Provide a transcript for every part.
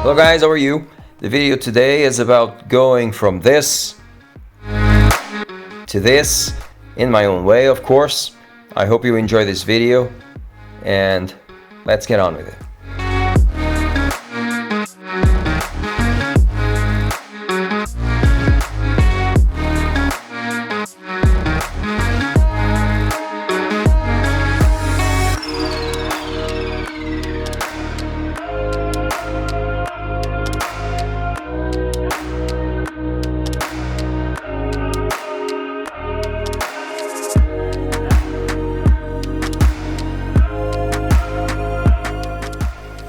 Hello guys, how are you? The video today is about going from this to this in my own way, of course. I hope you enjoy this video and let's get on with it.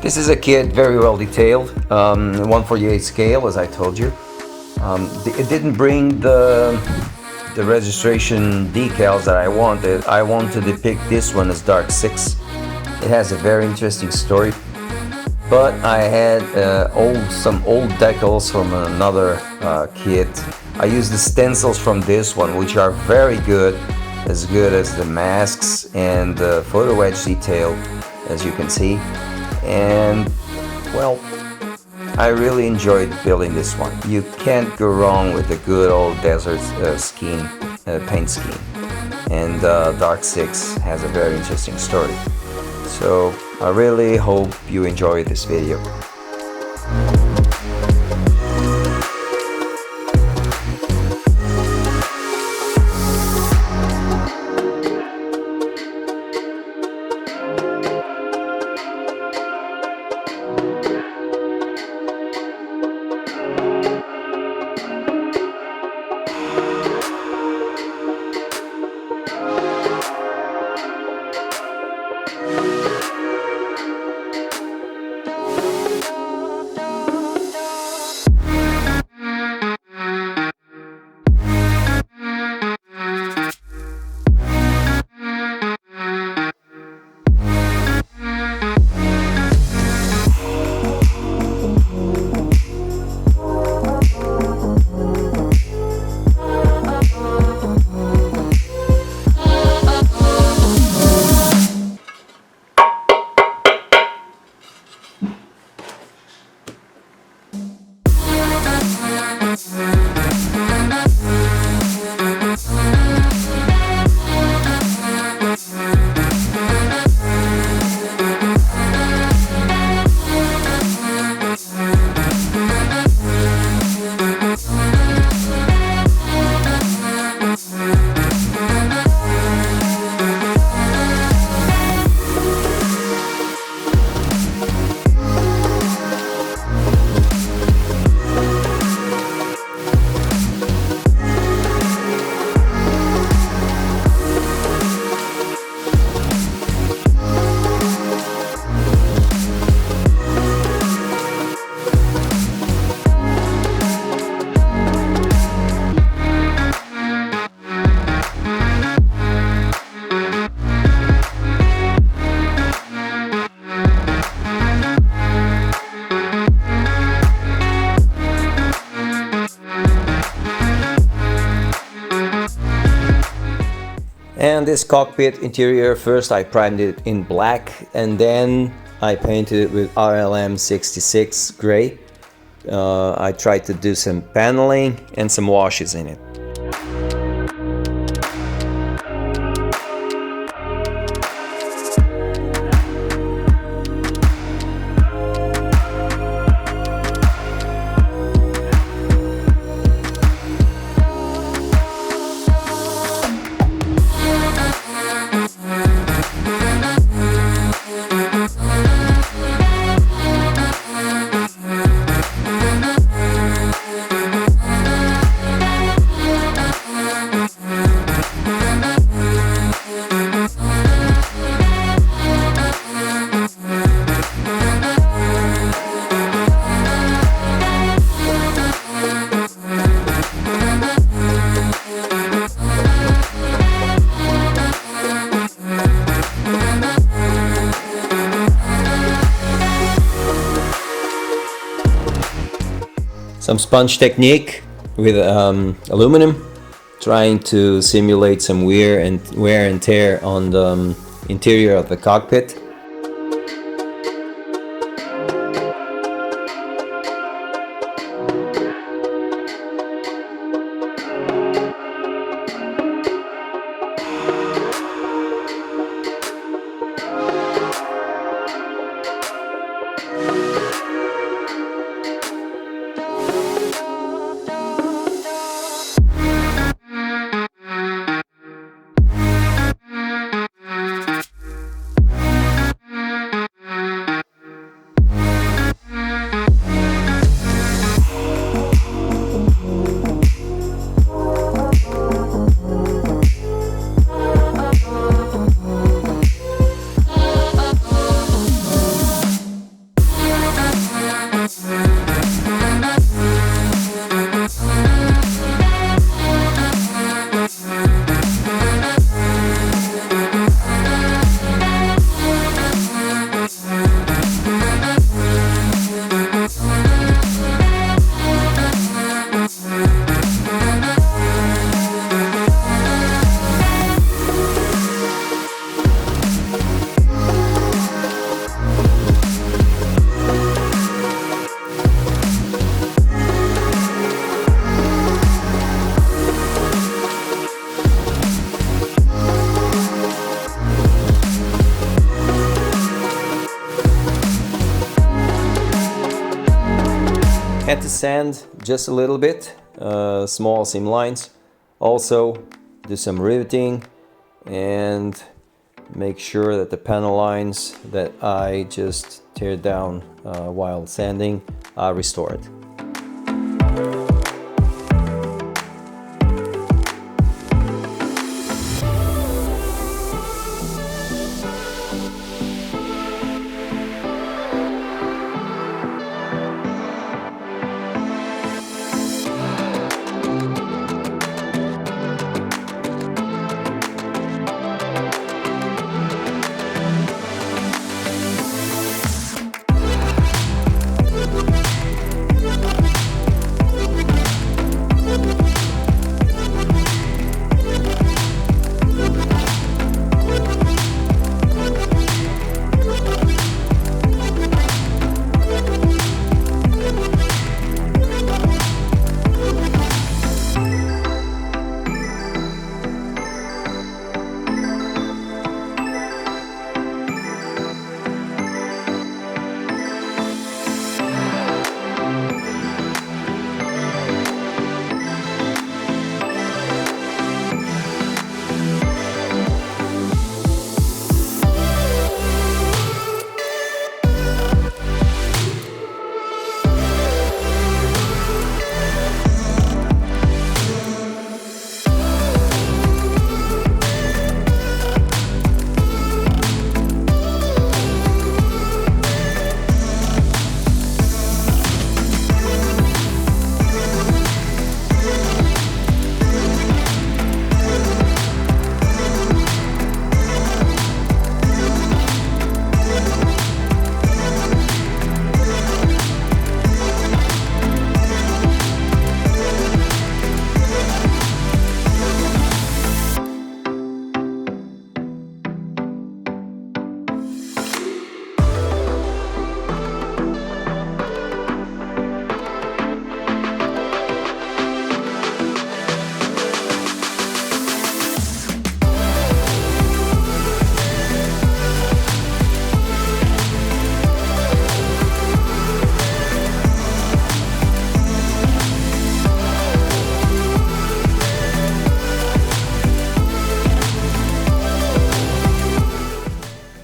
This is a kit very well detailed, 1/48 scale, as I told you. It didn't bring the registration decals that I wanted. I want to depict this one as dark 6. It has a very interesting story, but I had some old decals from another kit. I used the stencils from this one, which are very good as the masks and the photo edge detail, as you can see. And well, I really enjoyed building this one. You can't go wrong with a good old desert paint scheme. And Dark 6 has a very interesting story. So I really hope you enjoy this video. And this cockpit interior, first I primed it in black and then I painted it with RLM 66 gray. I tried to do some paneling and some washes in it. Some sponge technique with aluminum, trying to simulate some wear and tear on the interior of the cockpit. Had to sand just a little bit, small seam lines. Also do some riveting and make sure that the panel lines that I just tear down while sanding are restored.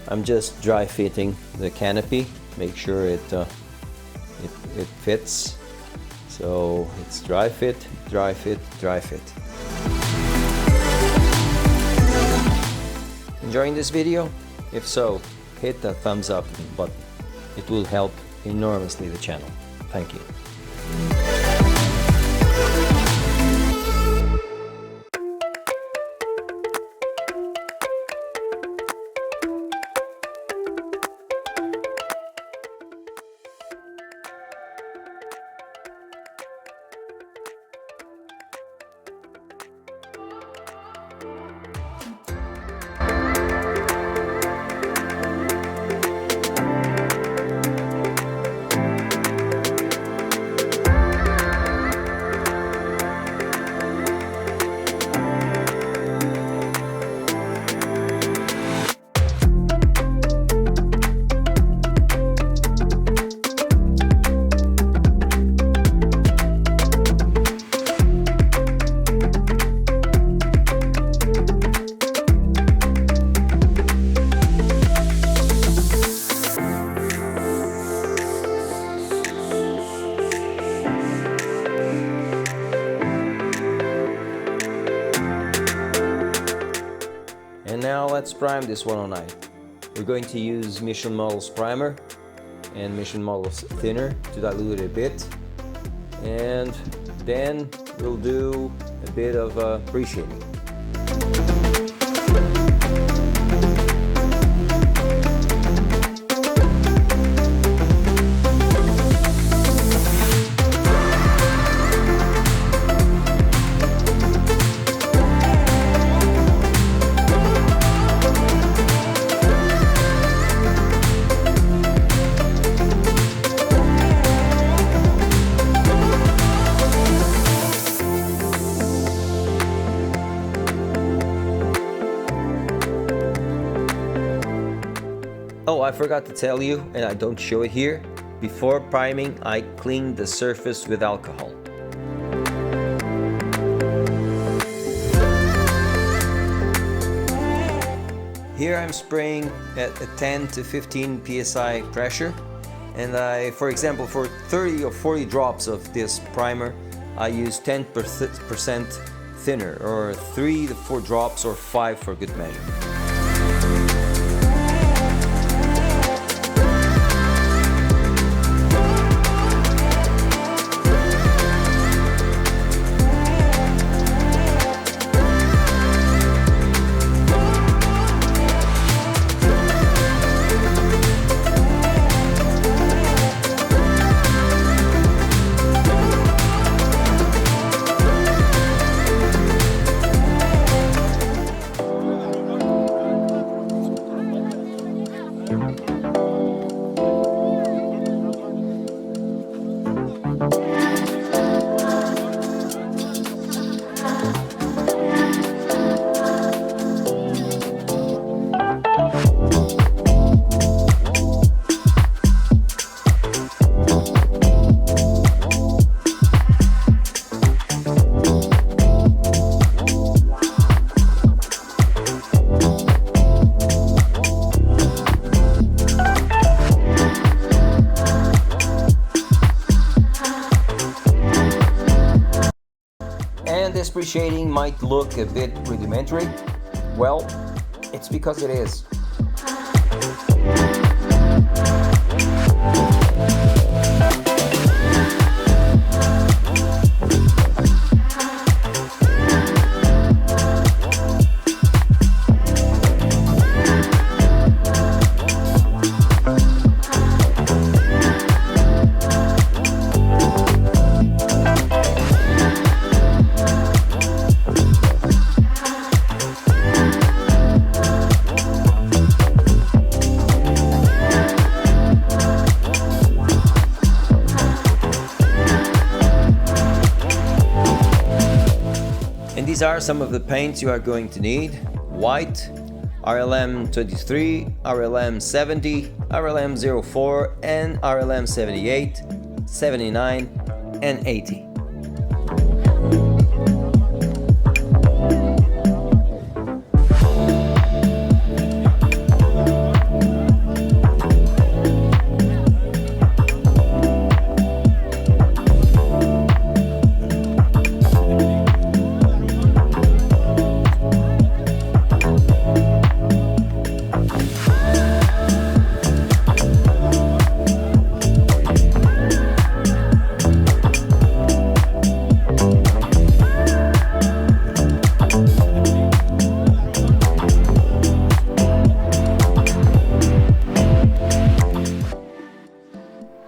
I'm just dry fitting the canopy, make sure it fits. So it's dry fit, dry fit, dry fit. Enjoying this video? If so, hit that thumbs up button. It will help enormously the channel. Thank you. And now let's prime this 109. We're going to use Mission Models primer and Mission Models thinner to dilute it a bit. And then we'll do a bit of pre-shading. Oh, I forgot to tell you, and I don't show it here, before priming, I cleaned the surface with alcohol. Here I'm spraying at a 10 to 15 psi pressure, and for example, for 30 or 40 drops of this primer, I use 10% thinner, or 3 to 4 drops, or 5 for good measure. And this pre-shading might look a bit rudimentary. Well, it's because it is. And these are some of the paints you are going to need: white, RLM 23, RLM 70, RLM 04, and RLM 78, 79, and 80.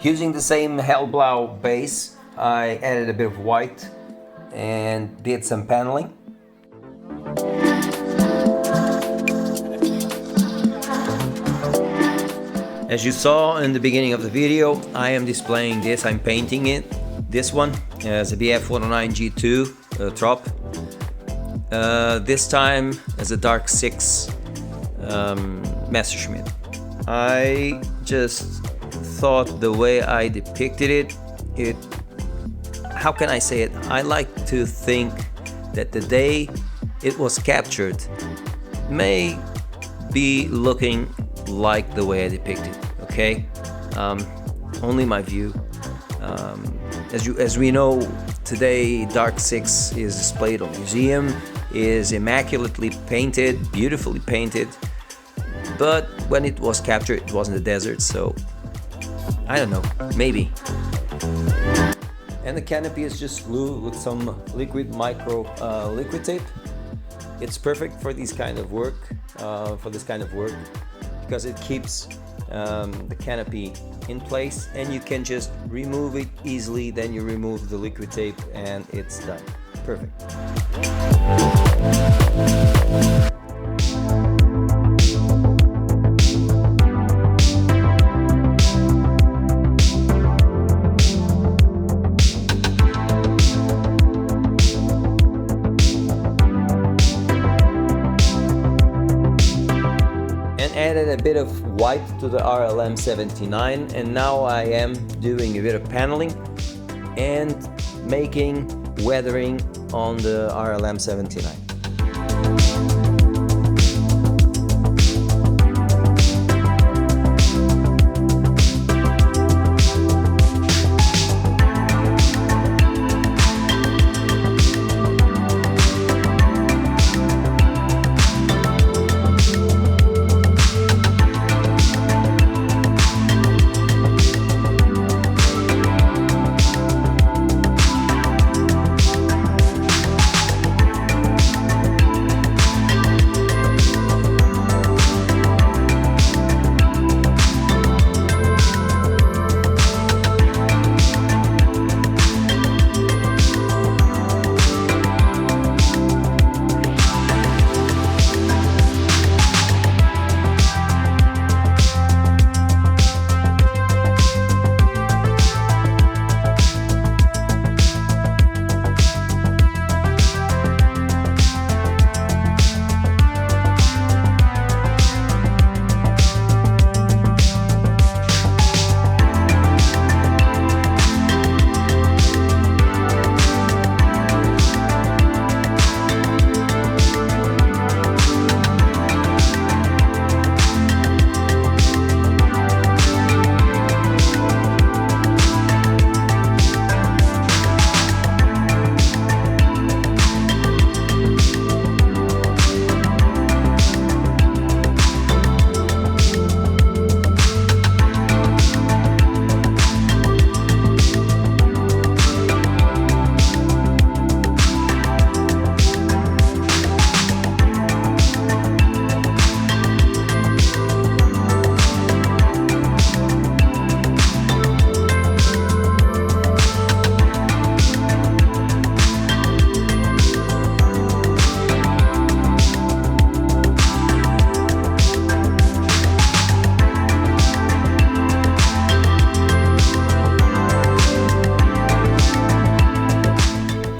Using the same Hellblau base, I added a bit of white and did some paneling. As you saw in the beginning of the video, I am displaying this, I'm painting it. This one as a BF-109 G2 trop. This time as a Dark 6 Messerschmitt. I just thought the way I depicted it, how can I say it? I like to think that the day it was captured may be looking like the way I depicted, okay? Only my view. As we know, today Dark 6 is displayed on museum, is immaculately painted, beautifully painted, but when it was captured it was in the desert, so I don't know, maybe. And the canopy is just glue with some liquid liquid tape. It's perfect for this kind of work, because it keeps the canopy in place, and you can just remove it easily. Then you remove the liquid tape and it's done. Perfect. added a bit of white to the RLM79, and now I am doing a bit of paneling and making weathering on the RLM79.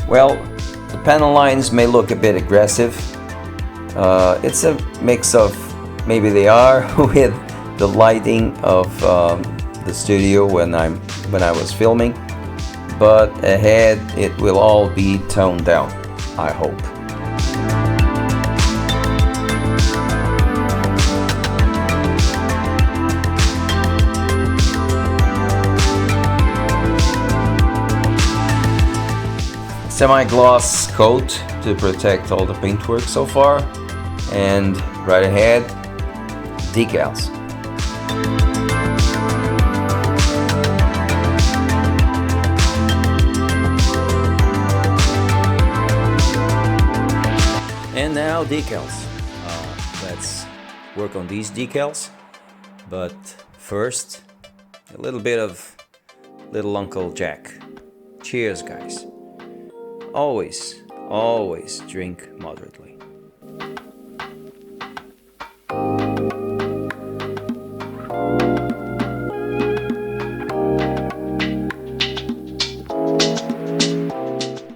Well, the panel lines may look a bit aggressive. It's a mix of, maybe they are, with the lighting of the studio when I was filming, but ahead it will all be toned down, I hope. Semi-gloss coat to protect all the paintwork so far, and right ahead, decals. And now decals. Let's work on these decals, but first a little bit of Little Uncle Jack. Cheers, guys. Always drink moderately.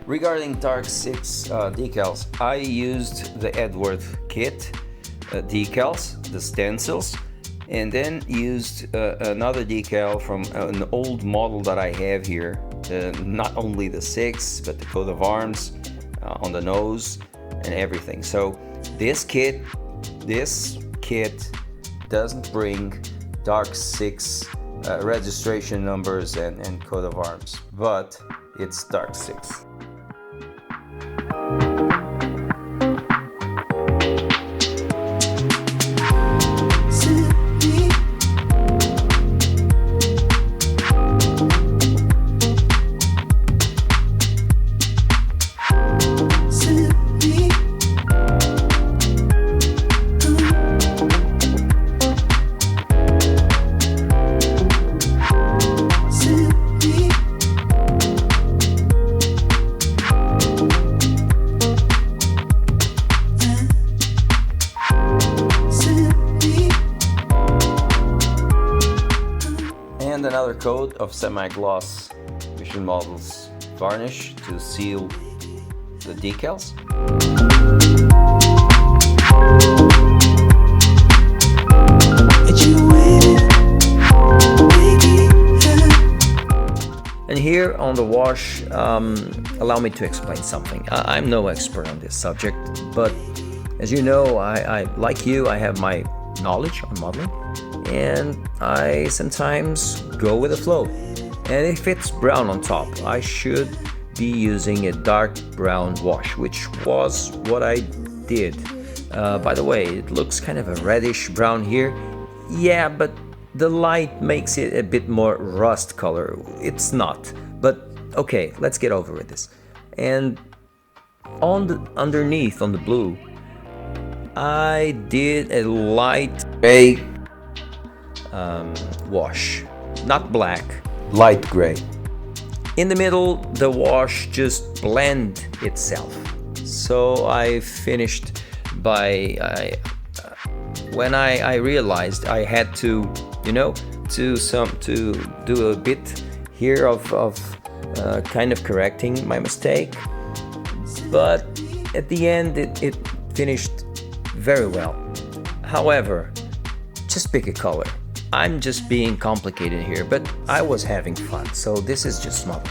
Regarding Dark 6 decals, I used the Edward kit decals, the stencils, and then used another decal from an old model that I have here. Not only the 6, but the coat of arms on the nose and everything. So this kit doesn't bring Dark 6 registration numbers and coat of arms, but it's Dark 6. And another coat of semi-gloss Mission Models varnish to seal the decals. here on the wash, allow me to explain something. I'm no expert on this subject, but as you know, I like you, I have my knowledge on modeling, and I sometimes go with the flow. And if it's brown on top, I should be using a dark brown wash, which was what I did. By the way, it looks kind of a reddish brown here. Yeah, but the light makes it a bit more rust color. It's not, but okay, let's get over with this. And on the underneath on the blue, I did a light gray wash, not black, light gray. In the middle, the wash just blend itself. So I finished by when I realized I had to, you know, to do a bit here of kind of correcting my mistake, but at the end it finished very well. However, just pick a color. I'm just being complicated here, but I was having fun, so this is just small.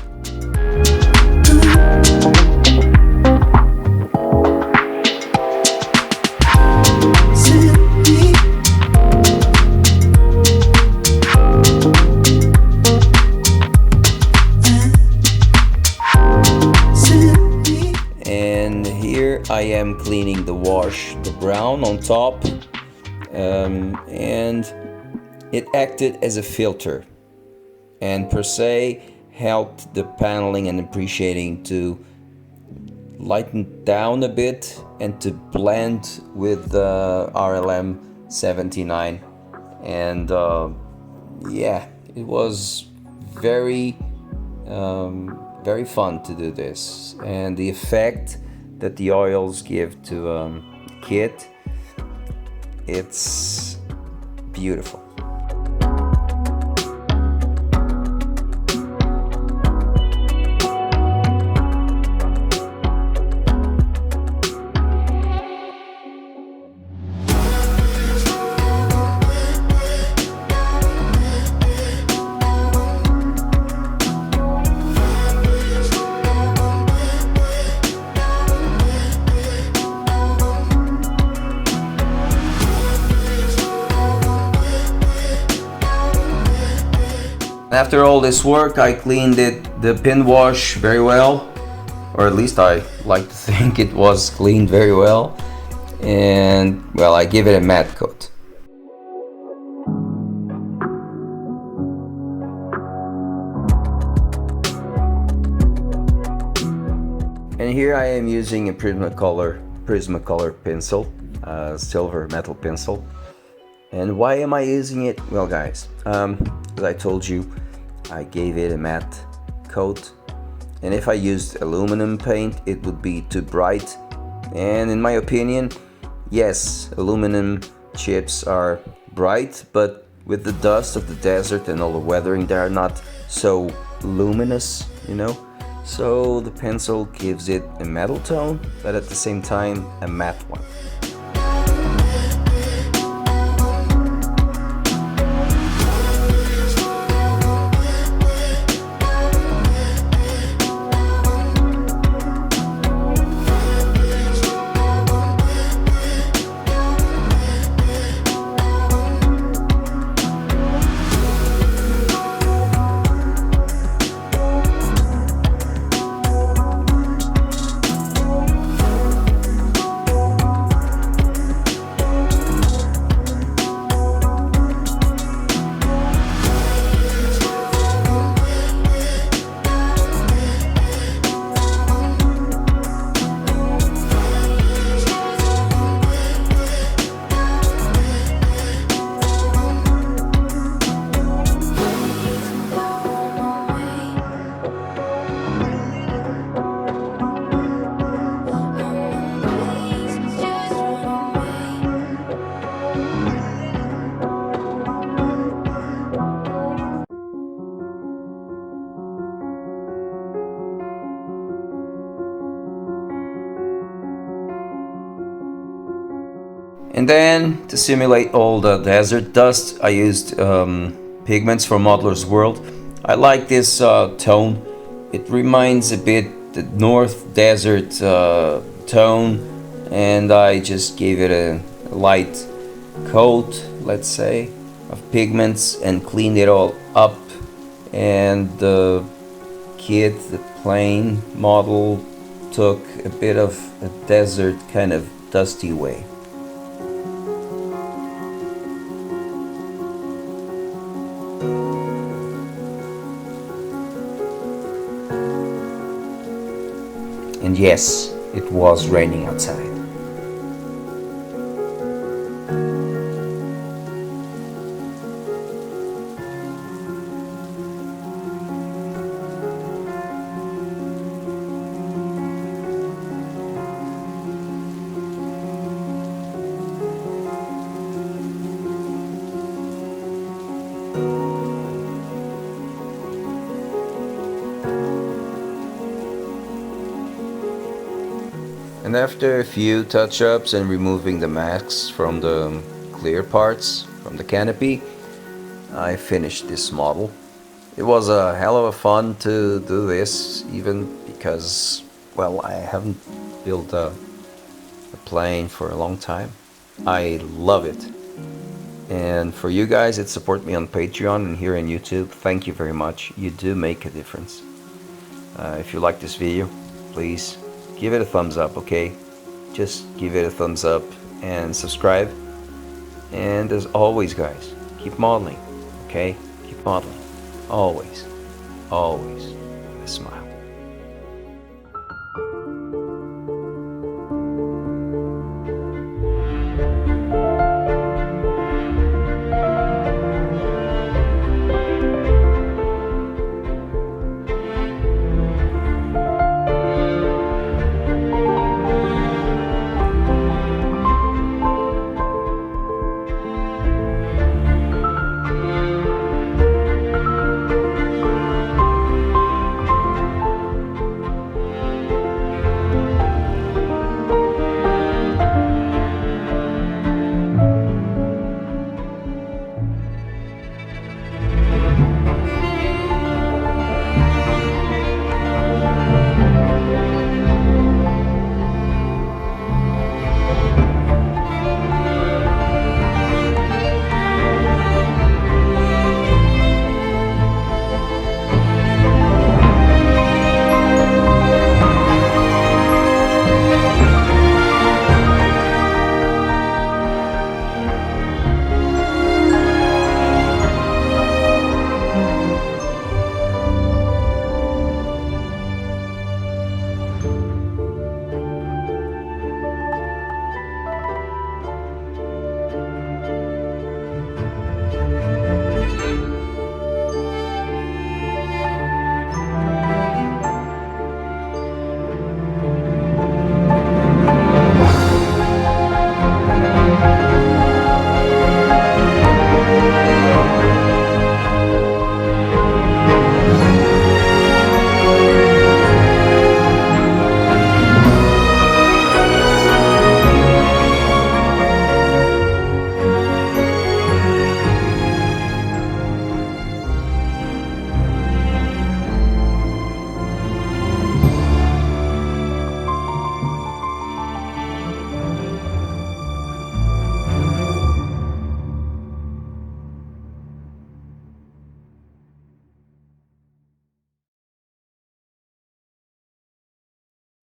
And here I am cleaning the wash, the brown on top, and it acted as a filter and per se helped the paneling and appreciating to lighten down a bit and to blend with the RLM 79. And yeah, it was very very fun to do this, and the effect that the oils give to kit, it's beautiful. After all this work, I cleaned the pin wash very well, or at least I like to think it was cleaned very well, and well, I give it a matte coat. And here I am using a Prismacolor pencil, silver metal pencil. And why am I using it? Well guys, as I told you, I gave it a matte coat, and if I used aluminum paint it would be too bright, and in my opinion, yes, aluminum chips are bright, but with the dust of the desert and all the weathering they are not so luminous, you know, so the pencil gives it a metal tone but at the same time a matte one. And then to simulate all the desert dust, I used pigments from Modeler's World. I like this tone. It reminds a bit the North Desert tone, and I just gave it a light coat, let's say, of pigments and cleaned it all up. And the kit, the plane model, took a bit of a desert kind of dusty way. And yes, it was raining outside. And after a few touch-ups and removing the masks from the clear parts from the canopy, I finished this model. It was a hell of a fun to do this, even because, well, I haven't built a plane for a long time. I love it. And for you guys that support me on Patreon and here on YouTube, thank you very much. You do make a difference. If you like this video, please give it a thumbs up, okay? Just give it a thumbs up and subscribe. And as always, guys, keep modeling, okay? Keep modeling. Always, always with a smile.